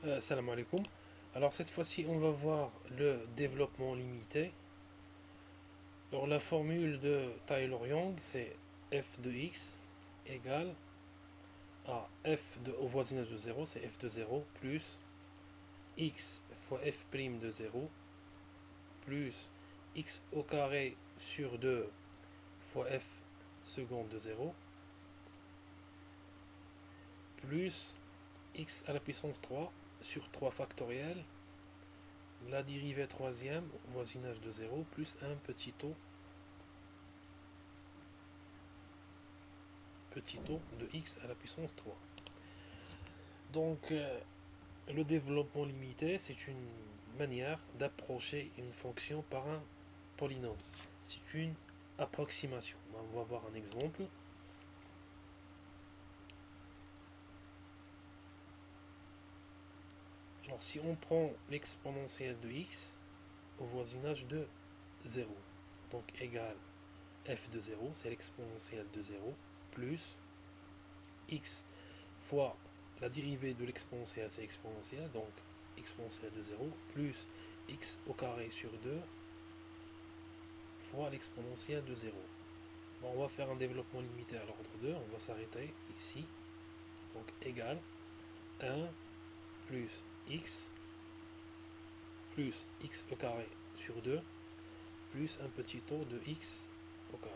Salam alaikum. Alors cette fois-ci, on va voir le développement limité. Alors la formule de Taylor-Young, c'est f de x égale à au voisinage de 0, c'est f de 0 plus x fois f' de 0 plus x au carré sur 2 fois f seconde de 0 plus x à la puissance 3 sur 3 factoriel, la dérivée troisième au voisinage de 0 plus un petit o de x à la puissance 3. Donc, le développement limité, c'est une manière d'approcher une fonction par un polynôme. C'est une approximation. On va voir un exemple. Alors, si on prend l'exponentielle de x au voisinage de 0, donc égal f de 0, c'est l'exponentielle de 0, plus x fois la dérivée de l'exponentielle, c'est exponentielle, donc exponentielle de 0, plus x au carré sur 2 fois l'exponentielle de 0. Bon, on va faire un développement limité à l'ordre 2, on va s'arrêter ici, donc égal 1 plus x au carré sur 2 plus un petit o de x au carré.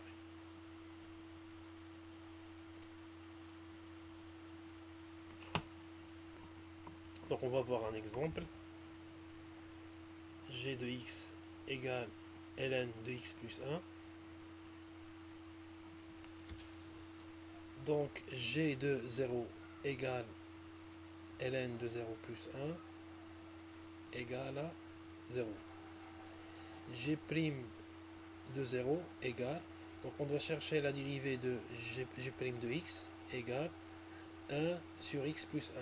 Donc on va voir un exemple. G de x égale ln de x plus 1. Donc g de 0 égale ln de 0 plus 1 égale à 0. G' de 0 égale, donc on doit chercher la dérivée de g' de x égale 1 sur x plus 1.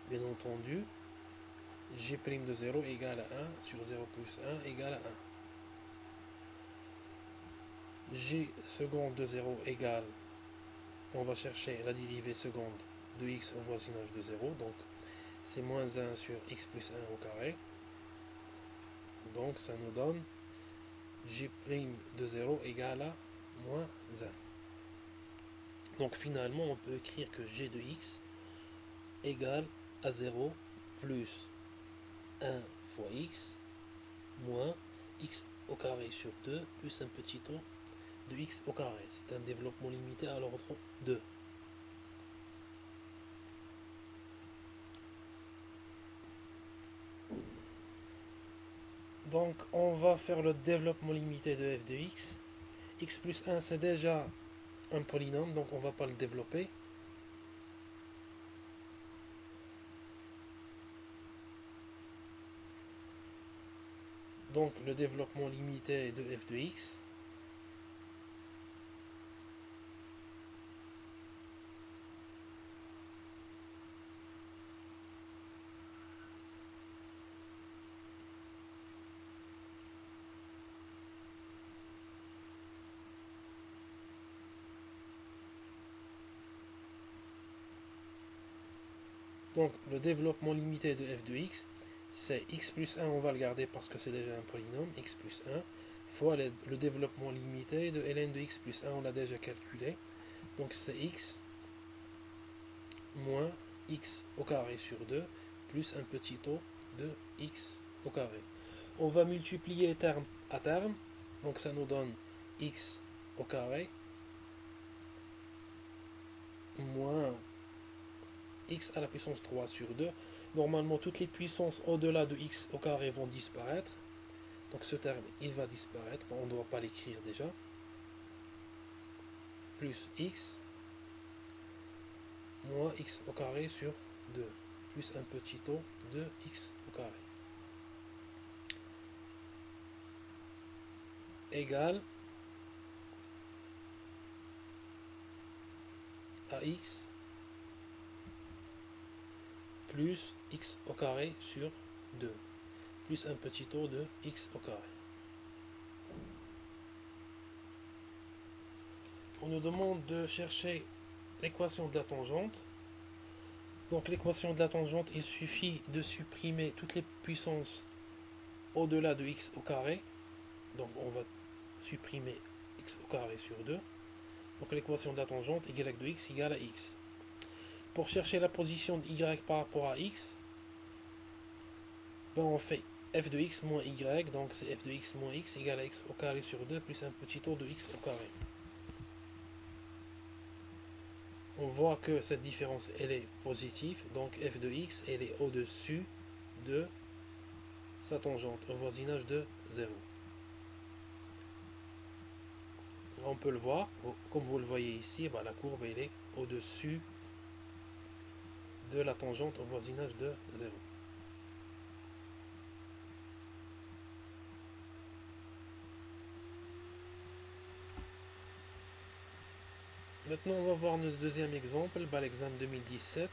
Bien entendu, g' de 0 égale à 1 sur 0 plus 1 égale à 1. G seconde de 0 égale, on va chercher la dérivée seconde de x au voisinage de 0, donc c'est moins 1 sur x plus 1 au carré. Donc ça nous donne g' de 0 égale à moins 1. Donc finalement on peut écrire que g de x égale à 0 plus 1 fois x moins x au carré sur 2 plus un petit o de x au carré. C'est un développement limité à l'ordre 2. Donc on va faire le développement limité de f de x. X plus 1 c'est déjà un polynôme, donc on ne va pas le développer. Donc le développement limité de f de x, donc le développement limité de f de x, c'est x plus 1, on va le garder parce que c'est déjà un polynôme, x plus 1, fois le développement limité de ln de x plus 1, on l'a déjà calculé. Donc c'est x moins x au carré sur 2 plus un petit o de x au carré. On va multiplier terme à terme, donc ça nous donne x au carré moins x à la puissance 3 sur 2. Normalement, toutes les puissances au-delà de x au carré vont disparaître. Donc ce terme, il va disparaître. On ne doit pas l'écrire déjà. Plus x moins x au carré sur 2. Plus un petit o de x au carré. Égale à x plus x au carré sur 2. Plus un petit o de x au carré. On nous demande de chercher l'équation de la tangente. Donc l'équation de la tangente, il suffit de supprimer toutes les puissances au-delà de x au carré. Donc on va supprimer x au carré sur 2. Donc l'équation de la tangente y de x égale à x. Pour chercher la position de y par rapport à x, ben on fait f de x moins y, donc c'est f de x moins x égale à x au carré sur 2 plus un petit tour de x au carré. On voit que cette différence elle est positive, donc f de x elle est au-dessus de sa tangente au voisinage de 0. On peut le voir, comme vous le voyez ici, ben la courbe elle est au-dessus de la tangente au voisinage de 0. Maintenant, on va voir notre deuxième exemple, l'exemple 2017.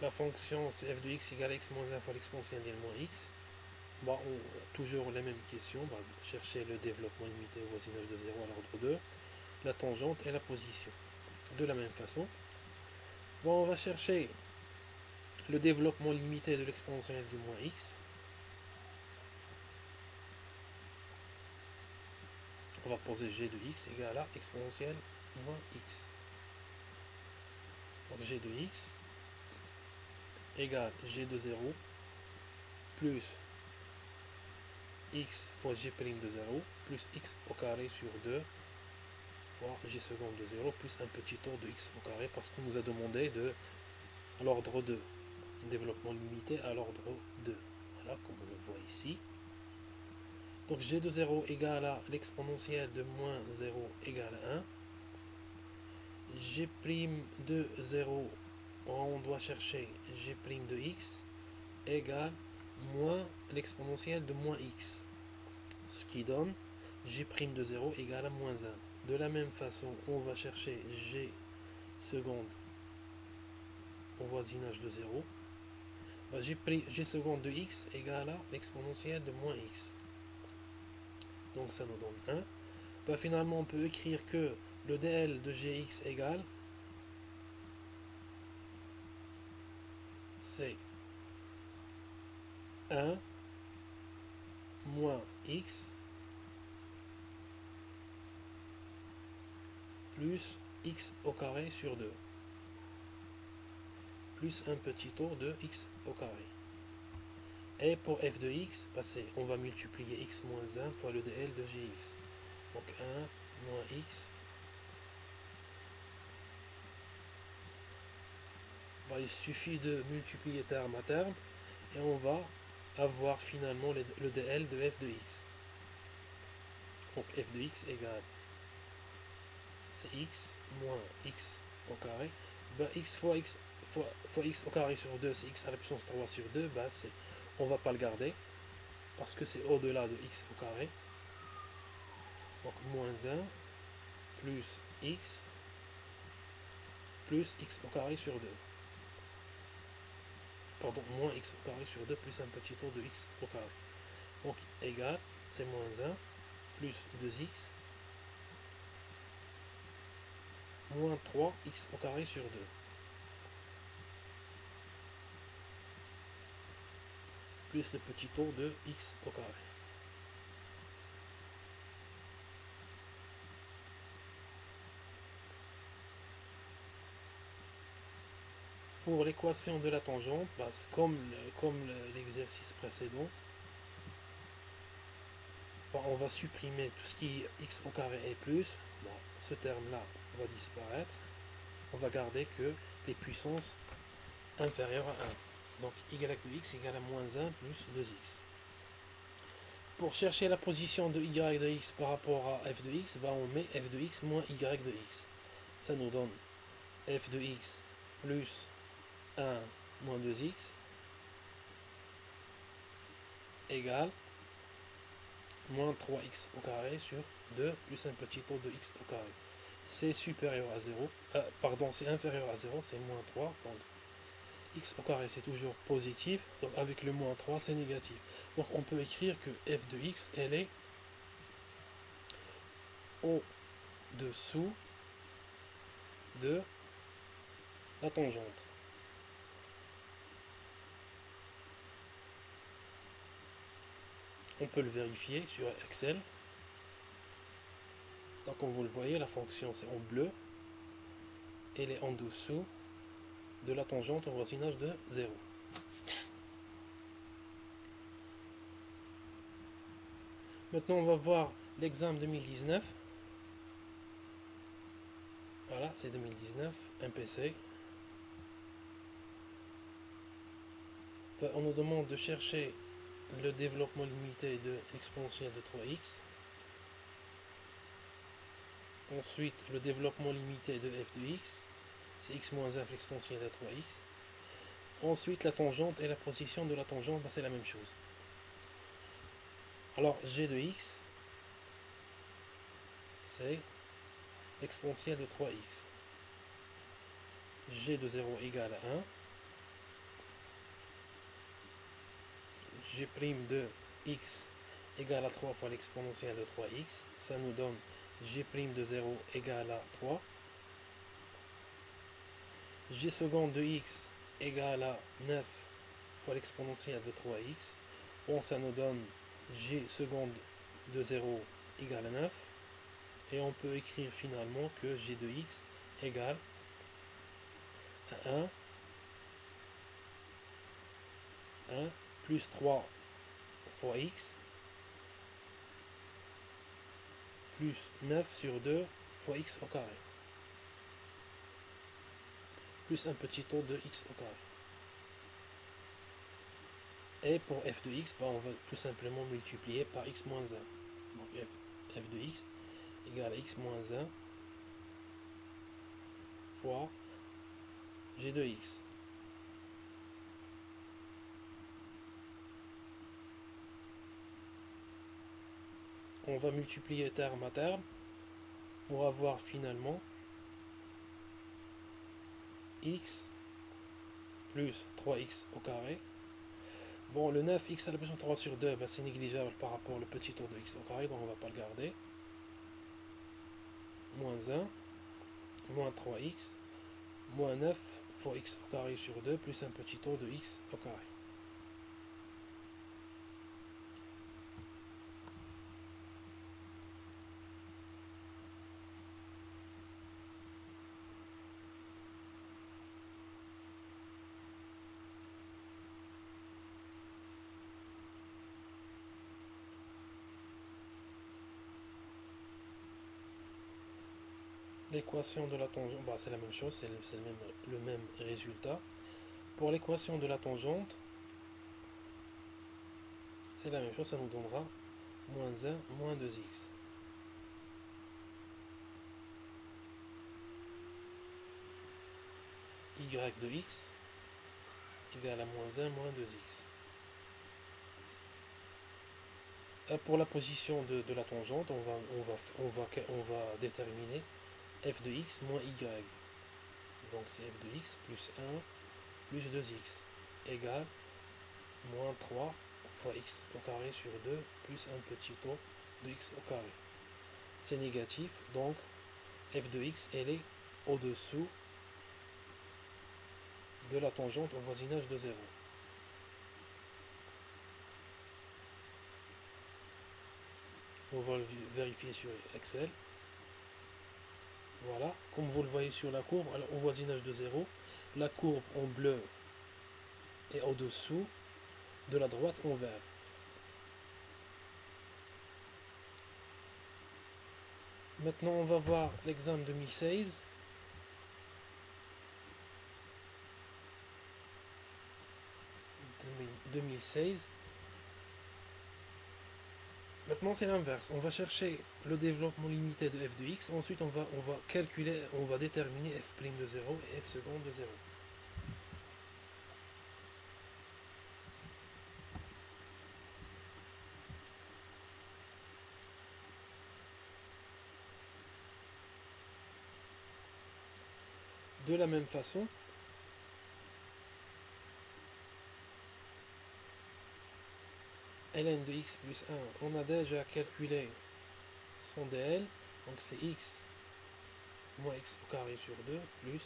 La fonction c'est f de x égale x moins 1 fois l'exponentielle moins x. Bon, toujours les mêmes questions. On va chercher le développement limité au voisinage de 0 à l'ordre 2, la tangente et la position. De la même façon, bon, on va chercher le développement limité de l'exponentielle du moins x. On va poser g de x égale à exponentielle moins x. Donc g de x égale g de 0 plus x fois g' de 0 plus x au carré sur 2 fois g seconde de 0 plus un petit tour de x au carré parce qu'on nous a demandé de l'ordre 2. Développement limité à l'ordre 2. Voilà, comme on le voit ici. Donc g de 0 égale à l'exponentielle de moins 0 égale à 1. G' de 0, on doit chercher g' de x égale moins l'exponentielle de moins x. Ce qui donne g' de 0 égale à moins 1. De la même façon, on va chercher g seconde au voisinage de 0. G seconde de x égale à l'exponentielle de moins x. Donc ça nous donne 1. Finalement, on peut écrire que le dl de gx égale, c'est 1 moins x plus x au carré sur 2 plus un petit tour de x au carré. Et pour f de x, on va multiplier x moins 1 fois le dl de gx. Donc 1 moins x. Il suffit de multiplier terme à terme et on va avoir finalement le dl de f de x. Donc f de x égale, c'est x moins x au carré. X fois x fois x au carré sur 2, c'est x à la puissance 3 sur 2. On ne va pas le garder parce que c'est au-delà de x au carré. Donc moins 1 plus x au carré sur 2. Pardon, moins x au carré sur 2 plus un petit tour de x au carré. Donc égal, c'est moins 1 plus 2x moins 3x au carré sur 2. Plus le petit tour de x au carré. Pour l'équation de la tangente, comme l'exercice précédent, on va supprimer tout ce qui est x au carré et plus. Ce terme-là va disparaître. On va garder que les puissances inférieures à 1. Donc y de x égale à moins 1 plus 2x. Pour chercher la position de y de x par rapport à f de x, on met f de x moins y de x. Ça nous donne f de x plus 1 moins 2x égale moins 3x au carré sur 2 plus un petit tour de x au carré. C'est supérieur à 0. C'est inférieur à 0, c'est moins 3. Donc x au carré c'est toujours positif. Donc avec le moins 3 c'est négatif. Donc on peut écrire que f de x elle est au-dessous de la tangente. On peut le vérifier sur Excel. Donc comme vous le voyez, la fonction c'est en bleu. Elle est en dessous de la tangente au voisinage de 0. Maintenant on va voir l'exemple 2019. Voilà, c'est 2019, un PC. On nous demande de chercher le développement limité de l'exponentielle de 3x. Ensuite, le développement limité de f de x, c'est x moins 1 l'exponentielle de 3x. Ensuite, la tangente et la position de la tangente, c'est la même chose. Alors, g de x, c'est l'exponentielle de 3x. G de 0 égale à 1. G' de x égale à 3 fois l'exponentielle de 3x. Ça nous donne g' de 0 égale à 3. G seconde de x égale à 9 fois l'exponentielle de 3x. Bon, ça nous donne g seconde de 0 égale à 9. Et on peut écrire finalement que g de x égale à 1 plus 3 fois x plus 9 sur 2 fois x au carré. Plus un petit taux de x au carré. Et pour f de x, on va tout simplement multiplier par x moins 1. Donc f de x égale à x moins 1 fois g de x. On va multiplier terme à terme pour avoir finalement x plus 3x au carré. Bon, le 9x à la position 3 sur 2, c'est négligeable par rapport au petit tour de x au carré, donc on ne va pas le garder. Moins 1, moins 3x, moins 9 fois x au carré sur 2, plus un petit tour de x au carré. L'équation de la tangente, c'est la même chose, c'est le même résultat. Pour l'équation de la tangente, c'est la même chose, ça nous donnera moins 1, moins 2x. Y de x égale à moins 1, moins 2x. Pour la position de la tangente, on va déterminer f de x moins y. Donc c'est f de x plus 1 plus 2x égale moins 3 fois x au carré sur 2 plus un petit taux de x au carré. C'est négatif, donc f de x, elle est au-dessous de la tangente au voisinage de 0. On va le vérifier sur Excel. Voilà, comme vous le voyez sur la courbe, alors au voisinage de 0, la courbe en bleu est au-dessous de la droite en vert. Maintenant, on va voir l'exemple 2016. Maintenant, c'est l'inverse. On va chercher le développement limité de f de x. Ensuite, on va calculer, on va déterminer f' de 0 et f seconde de 0. De la même façon, ln de x plus 1, on a déjà calculé son dl, donc c'est x moins x au carré sur 2 plus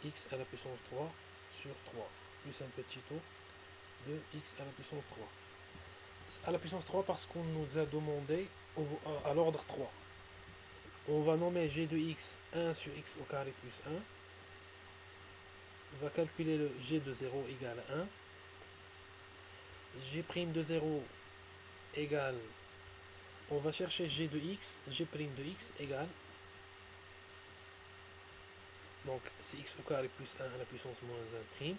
x à la puissance 3 sur 3 plus un petit taux de x à la puissance 3. À la puissance 3 parce qu'on nous a demandé à l'ordre 3. On va nommer g de x 1 sur x au carré plus 1. On va calculer le g de 0 égale 1. G' de 0 égale, on va chercher g de x, g' de x égale, donc c'est x au carré plus 1 à la puissance moins 1 prime.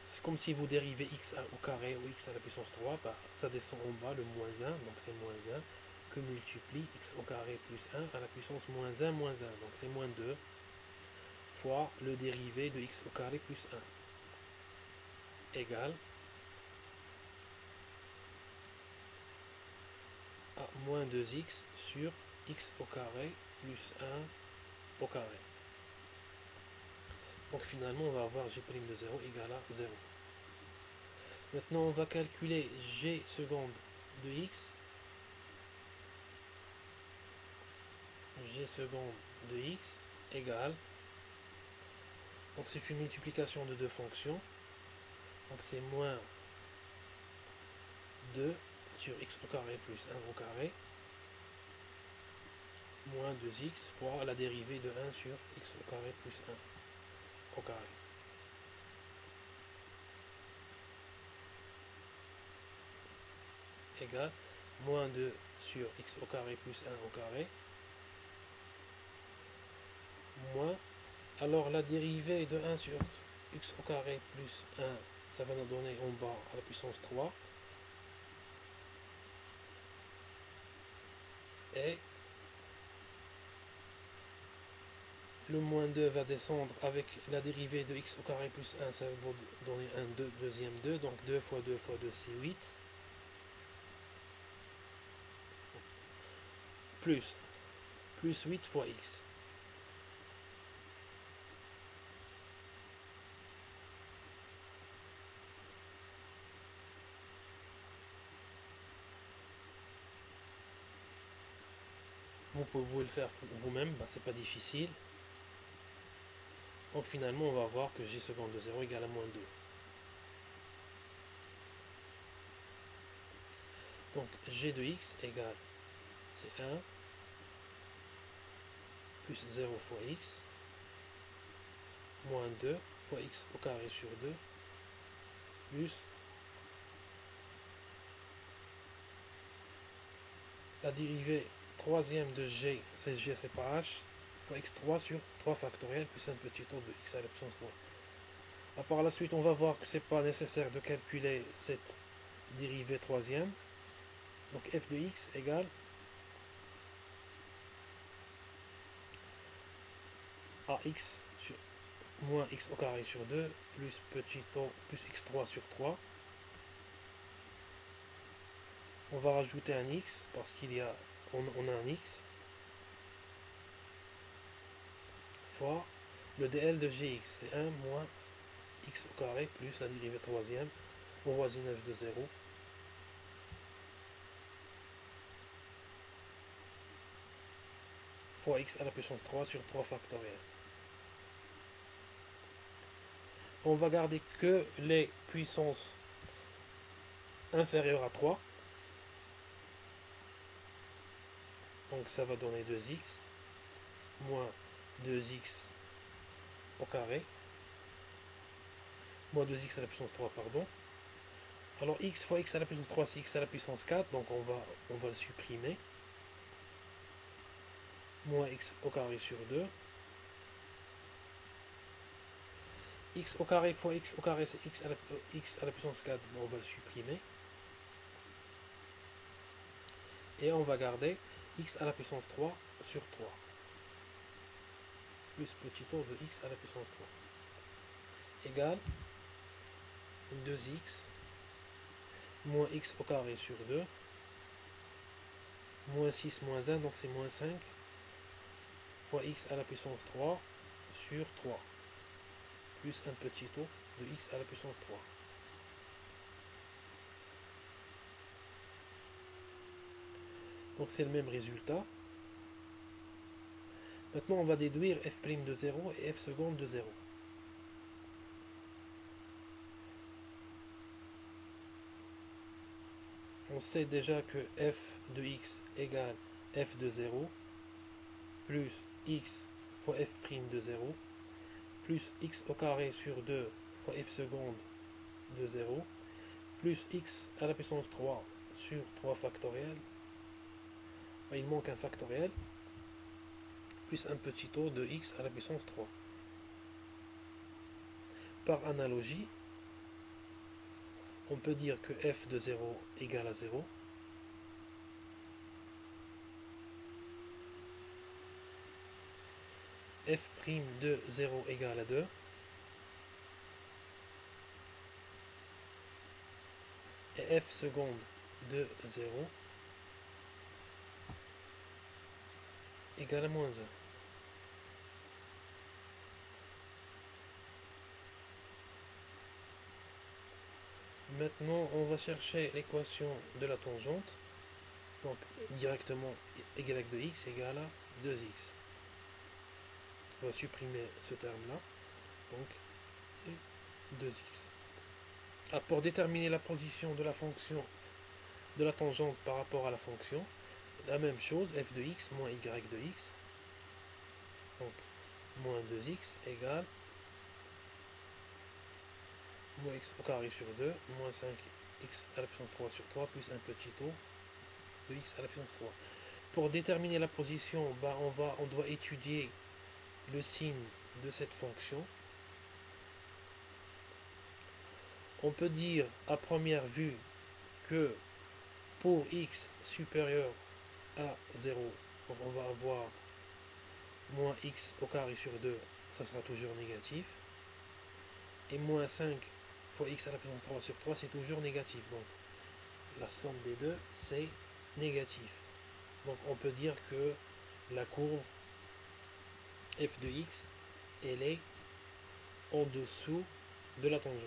C'est comme si vous dérivez x au carré ou x à la puissance 3, bah, ça descend en bas, le moins 1, donc c'est moins 1, que multiplie x au carré plus 1 à la puissance moins 1, donc c'est moins 2, fois le dérivé de x au carré plus 1, égale à moins 2x sur x au carré plus 1 au carré. Donc finalement, on va avoir g' de 0 égale à 0. Maintenant, on va calculer g seconde de x. G seconde de x égale, donc c'est une multiplication de deux fonctions. Donc c'est moins 2 sur x au carré plus 1 au carré, moins 2x fois la dérivée de 1 sur x au carré plus 1 au carré. Égale moins 2 sur x au carré plus 1 au carré, moins, alors la dérivée de 1 sur x au carré plus 1, ça va nous donner en bas à la puissance 3, et le moins 2 va descendre avec la dérivée de x au carré plus 1, ça va donner un deuxième 2, donc 2 fois 2 fois 2 c'est 8, plus 8 fois x. Vous pouvez le faire vous-même, bah, c'est pas difficile. Donc finalement on va voir que g seconde de 0 égale à moins 2. Donc g de x égale, c'est 1 plus 0 fois x, moins 2 fois x au carré sur 2, plus la dérivée troisième de g, c'est g c'est pas h, fois x3 sur 3 factoriel plus un petit taux de x à la puissance 3. Par la suite, on va voir que c'est pas nécessaire de calculer cette dérivée troisième. Donc f de x égale à x sur moins x au carré sur 2 plus petit taux plus x3 sur 3. On va rajouter un x parce qu'il y a on a un x fois le dl de gx, c'est 1 moins x au carré plus la dérivée troisième au voisinage de 0 fois x à la puissance 3 sur 3 factoriel. On va garder que les puissances inférieures à 3. Donc ça va donner 2x moins 2x au carré, moins 2x à la puissance 3, pardon. Alors x fois x à la puissance 3, c'est x à la puissance 4, donc on va le supprimer. Moins x au carré sur 2. X au carré fois x au carré, c'est x à la puissance 4, on va le supprimer. Et on va garder x à la puissance 3 sur 3. Plus petit taux de x à la puissance 3. Égale 2x moins x au carré sur 2. Moins 6 moins 1, donc c'est moins 5. Fois x à la puissance 3 sur 3. Plus un petit taux de x à la puissance 3. Donc c'est le même résultat. Maintenant, on va déduire f' de 0 et f seconde de 0. On sait déjà que f de x égale f de 0 plus x fois f' de 0 plus x au carré sur 2 fois f seconde de 0 plus x à la puissance 3 sur 3 factoriel. Il manque un factoriel plus un petit taux de x à la puissance 3. Par analogie, on peut dire que f de 0 égale à 0. F' de 0 égale à 2. Et f seconde de 0 égale à moins 1. Maintenant, on va chercher l'équation de la tangente. Donc, directement, y de x égale à 2x. On va supprimer ce terme-là. Donc, c'est 2x. Pour déterminer la position de la fonction de la tangente par rapport à la fonction, la même chose, f de x moins y de x. Donc, moins 2x égale moins x au carré sur 2, moins 5x à la puissance 3 sur 3, plus un petit taux de x à la puissance 3. Pour déterminer la position, on doit étudier le signe de cette fonction. On peut dire à première vue que pour x supérieur à 0, on va avoir moins x au carré sur 2, ça sera toujours négatif. Et moins 5 fois x à la puissance 3 sur 3, c'est toujours négatif. Donc la somme des deux, c'est négatif. Donc on peut dire que la courbe f de x, elle est en dessous de la tangente.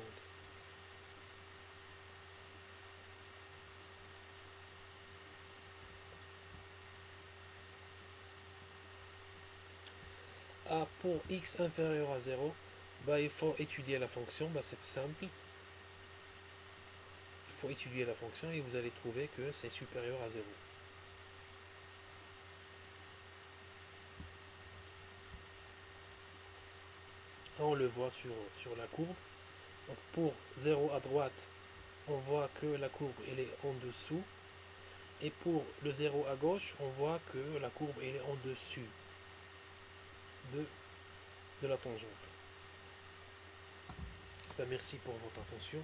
Pour x inférieur à 0, il faut étudier la fonction. C'est simple. Il faut étudier la fonction et vous allez trouver que c'est supérieur à 0. On le voit sur la courbe. Donc pour 0 à droite, on voit que la courbe elle est en dessous. Et pour le 0 à gauche, on voit que la courbe elle est en dessus de la tangente. Merci pour votre attention.